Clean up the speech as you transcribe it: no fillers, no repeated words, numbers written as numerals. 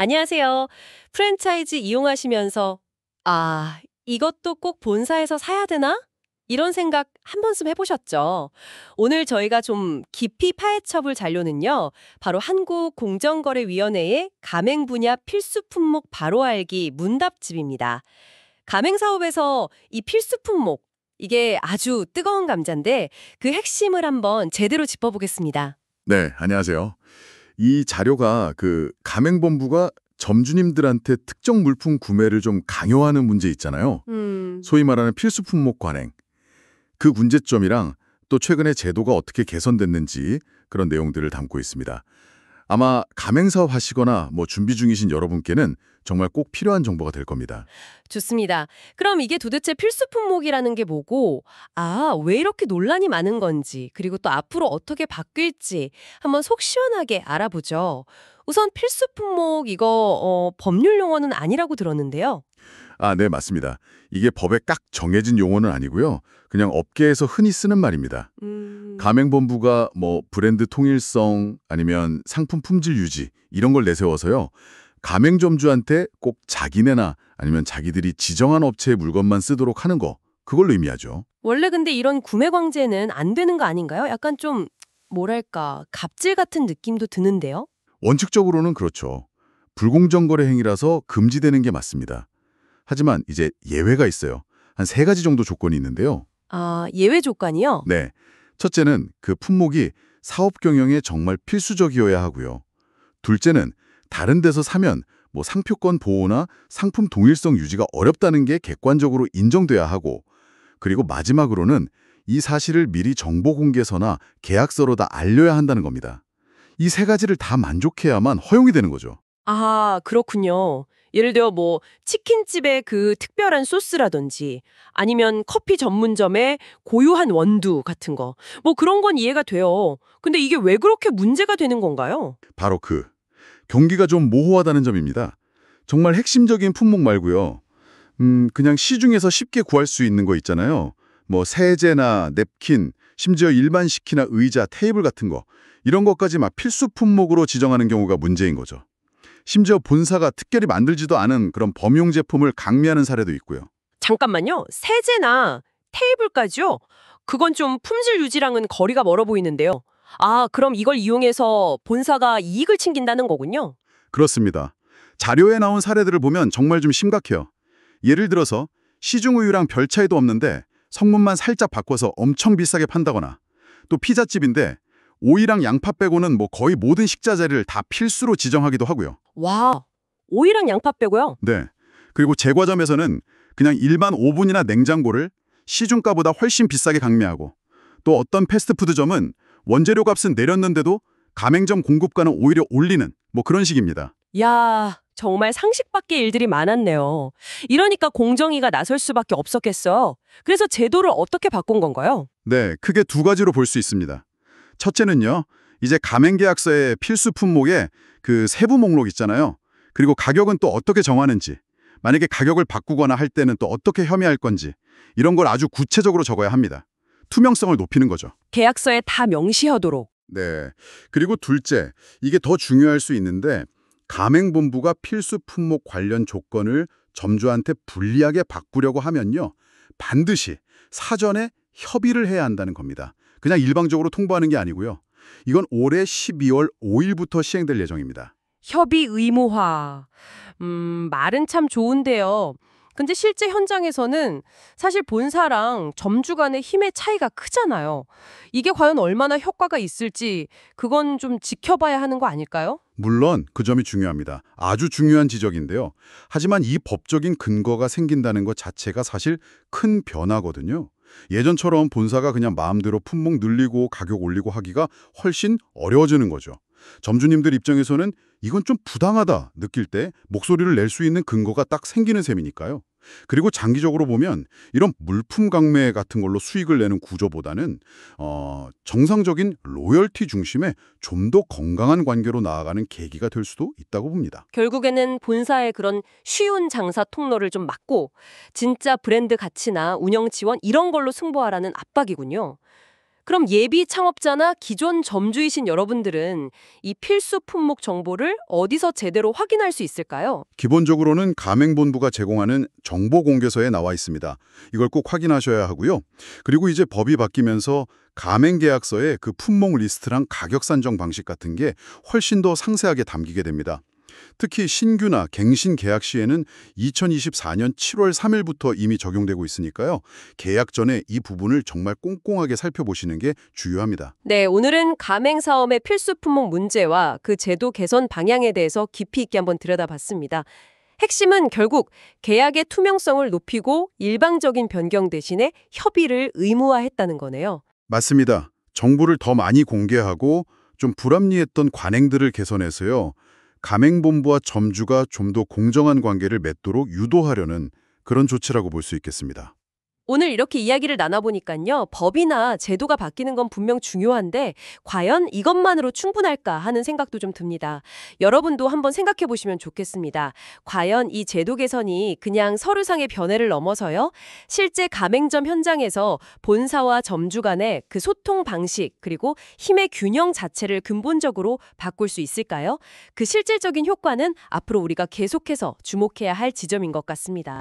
안녕하세요. 프랜차이즈 이용하시면서 이것도 꼭 본사에서 사야 되나? 이런 생각 한 번쯤 해보셨죠? 오늘 저희가 좀 깊이 파헤쳐볼 잔료는요. 바로 한국공정거래위원회의 가맹 분야 필수 품목 바로 알기 문답집입니다. 가맹 사업에서 이 필수 품목, 이게 아주 뜨거운 감자인데 그 핵심을 한번 제대로 짚어보겠습니다. 네, 안녕하세요. 이 자료가 가맹본부가 점주님들한테 특정 물품 구매를 좀 강요하는 문제 있잖아요. 소위 말하는 필수 품목 관행. 그 문제점이랑 또 최근에 제도가 어떻게 개선됐는지 그런 내용들을 담고 있습니다. 아마 가맹사업 하시거나 준비 중이신 여러분께는 정말 꼭 필요한 정보가 될 겁니다. 좋습니다. 그럼 이게 도대체 필수 품목이라는 게 뭐고, 왜 이렇게 논란이 많은 건지, 그리고 또 앞으로 어떻게 바뀔지 한번 속 시원하게 알아보죠. 우선 필수 품목 법률 용어는 아니라고 들었는데요. 네, 맞습니다. 이게 법에 딱 정해진 용어는 아니고요. 그냥 업계에서 흔히 쓰는 말입니다. 가맹본부가 브랜드 통일성 아니면 상품 품질 유지 이런 걸 내세워서요. 가맹점주한테 꼭 자기네나 아니면 자기들이 지정한 업체의 물건만 쓰도록 하는 거, 그걸 의미하죠. 원래 근데 이런 구매 광제는 안 되는 거 아닌가요? 약간 좀 뭐랄까 갑질 같은 느낌도 드는데요. 원칙적으로는 그렇죠. 불공정 거래 행위라서 금지되는 게 맞습니다. 하지만 이제 예외가 있어요. 한 3가지 정도 조건이 있는데요. 예외 조건이요? 네. 첫째는 그 품목이 사업 경영에 정말 필수적이어야 하고요. 둘째는 다른 데서 사면 상표권 보호나 상품 동일성 유지가 어렵다는 게 객관적으로 인정돼야 하고, 그리고 마지막으로는 이 사실을 미리 정보 공개서나 계약서로 다 알려야 한다는 겁니다. 이 3가지를 다 만족해야만 허용이 되는 거죠. 그렇군요. 예를 들어 치킨집의 그 특별한 소스라든지 아니면 커피 전문점의 고유한 원두 같은 거. 그런 건 이해가 돼요. 근데 이게 왜 그렇게 문제가 되는 건가요? 바로 경기가 좀 모호하다는 점입니다. 정말 핵심적인 품목 말고요. 그냥 시중에서 쉽게 구할 수 있는 거 있잖아요. 세제나 냅킨, 심지어 일반 식기나 의자, 테이블 같은 거. 이런 것까지 막 필수 품목으로 지정하는 경우가 문제인 거죠. 심지어 본사가 특별히 만들지도 않은 그런 범용 제품을 강미하는 사례도 있고요. 잠깐만요. 세제나 테이블까지요? 그건 좀 품질 유지랑은 거리가 멀어 보이는데요. 그럼 이걸 이용해서 본사가 이익을 챙긴다는 거군요. 그렇습니다. 자료에 나온 사례들을 보면 정말 좀 심각해요. 예를 들어서 시중 우유랑 별 차이도 없는데 성분만 살짝 바꿔서 엄청 비싸게 판다거나, 또 피자집인데 오이랑 양파 빼고는 거의 모든 식자재를 다 필수로 지정하기도 하고요. 와, 오이랑 양파 빼고요? 네. 그리고 제과점에서는 그냥 일반 오븐이나 냉장고를 시중가보다 훨씬 비싸게 강매하고, 또 어떤 패스트푸드점은 원재료 값은 내렸는데도 가맹점 공급가는 오히려 올리는 그런 식입니다. 야, 정말 상식 밖의 일들이 많았네요. 이러니까 공정위가 나설 수밖에 없었겠어요. 그래서 제도를 어떻게 바꾼 건가요? 네, 크게 2가지로 볼 수 있습니다. 첫째는요, 이제 가맹계약서의 필수 품목에 그 세부 목록 있잖아요. 그리고 가격은 또 어떻게 정하는지, 만약에 가격을 바꾸거나 할 때는 또 어떻게 협의할 건지, 이런 걸 아주 구체적으로 적어야 합니다. 투명성을 높이는 거죠. 계약서에 다 명시하도록. 네. 그리고 둘째, 이게 더 중요할 수 있는데, 가맹본부가 필수 품목 관련 조건을 점주한테 불리하게 바꾸려고 하면요, 반드시 사전에 협의를 해야 한다는 겁니다. 그냥 일방적으로 통보하는 게 아니고요. 이건 올해 12월 5일부터 시행될 예정입니다. 협의 의무화. 말은 참 좋은데요. 근데 실제 현장에서는 사실 본사랑 점주 간의 힘의 차이가 크잖아요. 이게 과연 얼마나 효과가 있을지 그건 좀 지켜봐야 하는 거 아닐까요? 물론 그 점이 중요합니다. 아주 중요한 지적인데요. 하지만 이 법적인 근거가 생긴다는 것 자체가 사실 큰 변화거든요. 예전처럼 본사가 그냥 마음대로 품목 늘리고 가격 올리고 하기가 훨씬 어려워지는 거죠. 점주님들 입장에서는 이건 좀 부당하다 느낄 때 목소리를 낼 수 있는 근거가 딱 생기는 셈이니까요. 그리고 장기적으로 보면 이런 물품 강매 같은 걸로 수익을 내는 구조보다는 정상적인 로열티 중심의 좀 더 건강한 관계로 나아가는 계기가 될 수도 있다고 봅니다. 결국에는 본사의 그런 쉬운 장사 통로를 좀 막고 진짜 브랜드 가치나 운영 지원 이런 걸로 승부하라는 압박이군요. 그럼 예비 창업자나 기존 점주이신 여러분들은 이 필수 품목 정보를 어디서 제대로 확인할 수 있을까요? 기본적으로는 가맹본부가 제공하는 정보공개서에 나와 있습니다. 이걸 꼭 확인하셔야 하고요. 그리고 이제 법이 바뀌면서 가맹계약서에 그 품목 리스트랑 가격 산정 방식 같은 게 훨씬 더 상세하게 담기게 됩니다. 특히 신규나 갱신 계약 시에는 2024년 7월 3일부터 이미 적용되고 있으니까요. 계약 전에 이 부분을 정말 꼼꼼하게 살펴보시는 게 중요합니다. 네, 오늘은 가맹사업의 필수 품목 문제와 그 제도 개선 방향에 대해서 깊이 있게 한번 들여다봤습니다. 핵심은 결국 계약의 투명성을 높이고 일방적인 변경 대신에 협의를 의무화했다는 거네요. 맞습니다. 정보를 더 많이 공개하고 좀 불합리했던 관행들을 개선해서요. 가맹본부와 점주가 좀 더 공정한 관계를 맺도록 유도하려는 그런 조치라고 볼 수 있겠습니다. 오늘 이렇게 이야기를 나눠보니까요. 법이나 제도가 바뀌는 건 분명 중요한데 과연 이것만으로 충분할까 하는 생각도 좀 듭니다. 여러분도 한번 생각해 보시면 좋겠습니다. 과연 이 제도 개선이 그냥 서류상의 변화를 넘어서요. 실제 가맹점 현장에서 본사와 점주 간의 그 소통 방식 그리고 힘의 균형 자체를 근본적으로 바꿀 수 있을까요? 그 실질적인 효과는 앞으로 우리가 계속해서 주목해야 할 지점인 것 같습니다.